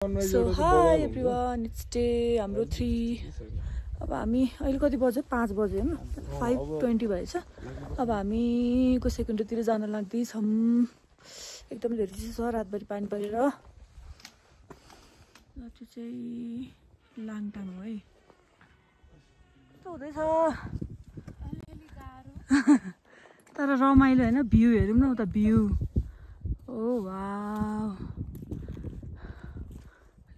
So hi everyone, it's day हाम्रो 3. अब हामी अहिले कति बज्यो 5 बज्यो हैन 5:20 भएछ. अब हामी गोसाइकुण्डतिर जान लाग्दै छौं. एकदम धेरै चिसो छ रातभरि पानी परेर. यो चाहिँ लाङटाङ हो है. कस्तो हुँदैछ अलिअलि गाह्रो तर रमाइलो हैन. भ्यू हेरौँ न उता view. Oh wow.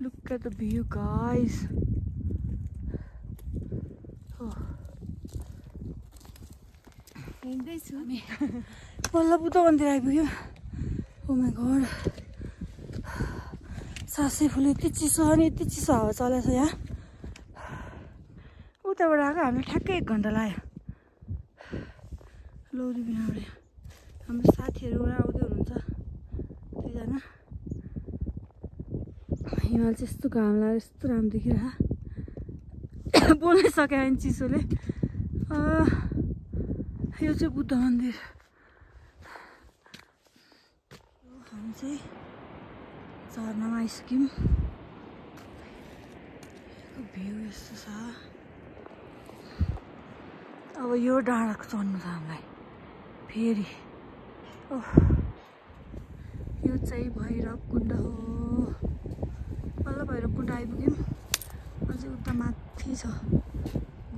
Look at the view, guys. Oh. बल्ल बुद्ध मन्दिर आइपुग्यो. Oh my god. सासै फुल यति चिसो अनि यति चिसो हावा चलेछ यहाँ. उताबाट आएको हामीले ठ्याक्कै 1 घण्टा लाग्यो. लौरी बिनाबाट हाम्रो साथीहरू आउँदै हुनुहुन्छ 3 जना. हिमाल चाहिँ यस्तो घाम लाग्यो यस्तो राम्रो देखिरहेको. बोल्नै सके होइन चिसोले. यो चाहिँ बुद्ध मन्दिर. हामी चाहिँ झरनामा आइसक्यौँ. भ्यू यस्तो छ. अब यो डाँडाको चढ्नु छ हामीलाई फेरि. यो चाहिँ भैरव कुण्ड हो. बल्ल भैरव कुण्ड आइपुग्यौँ. अझै उता माथि छ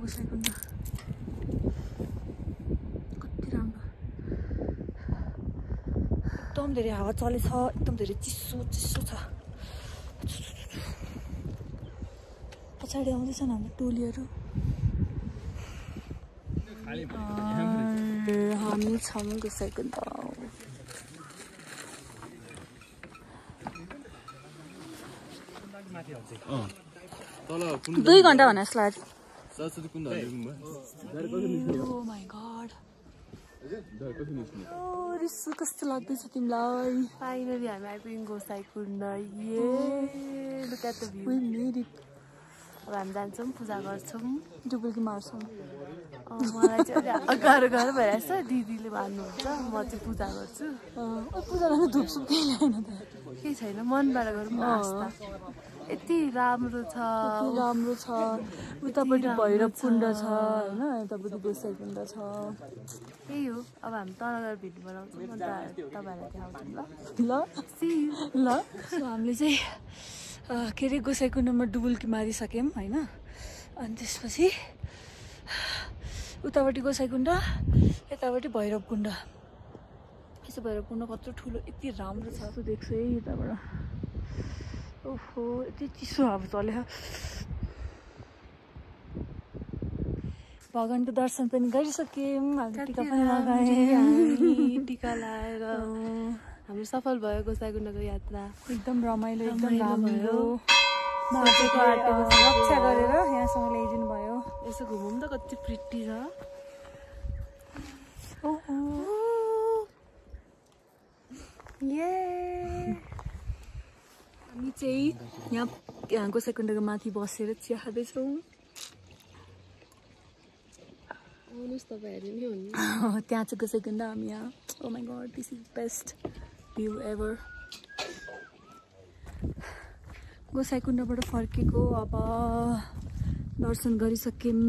गोसाइकुण्ड. कति राम्रो. एकदम धेरै हावा चलेछ. एकदम धेरै चिसो चिसो छ. पछाडि आउँदैछन् हाम्रो टोलीहरू. हामी छौँ गोसाइकुण्ड. 2 घण्टा भने जस्तो लाग्यो. Oh my god. रिस कस्तो लाग्दैछ तिमीलाई? फाइनली हामी आइपुग्यौँ Gosaikunda. Look at the view. We made it. अब हामी जान्छौँ पूजा गर्छौँ. डुबुल्की मार्छौँ. मलाई चाहिँ अलि गाह्रो गाह्रो भइरहेछ. दिदीले मान्नुहुन्छ म चाहिँ पूजा गर्छु. पूजा गर्नु धुपसुप केही ल्याएन त? केही छैन मनबाट गरौँ न आस्था. यति राम्रो छ. राम्रो छ. उतापट्टि भैरव कुण्ड छ हैन. यतापट्टि गोसाइकुण्ड छ. त्यही हो. अब हामी तल गएर भिडियो बनाउँछौँ. म तपाईँहरूलाई देखाउँछु ल. ल सो हामीले चाहिँ के अरे गोसाइकुण्डमा डुबुल्की मारिसक्यौँ होइन. अनि त्यसपछि उतापट्टि गोसाइकुण्ड यतापट्टि भैरव कुण्ड. यसो भैरव कुण्ड कत्रो ठुलो यति राम्रो छ. देख्छु है यताबाट. ओहो यति चिसो हावा चल्यो. भगवानको दर्शन पनि गरिसक्यौँ. हामी टिका पनि लगायौँ. टिका लगाएर हाम्रो सफल भयो गोसाइकुण्डको यात्रा. एकदम रमाइलो एकदम राम्रो. मान्छेको रक्षा गरेर यहाँसम्म ल्याइदिनु भयो. यसो घुमौँ त कति प्रिटी छ. ओहो हामी चाहिँ यहाँ गोसाइकुण्डको माथि बसेर चिया खाँदैछौँ. आउनुहोस् तपाईँहरू नि हुनु. त्यहाँ चाहिँ गोसाइकुण्ड. हामी यहाँ. Oh my God this is best view ever. गोसाइकुण्डबाट फर्केको. अब दर्शन गरिसक्यौँ.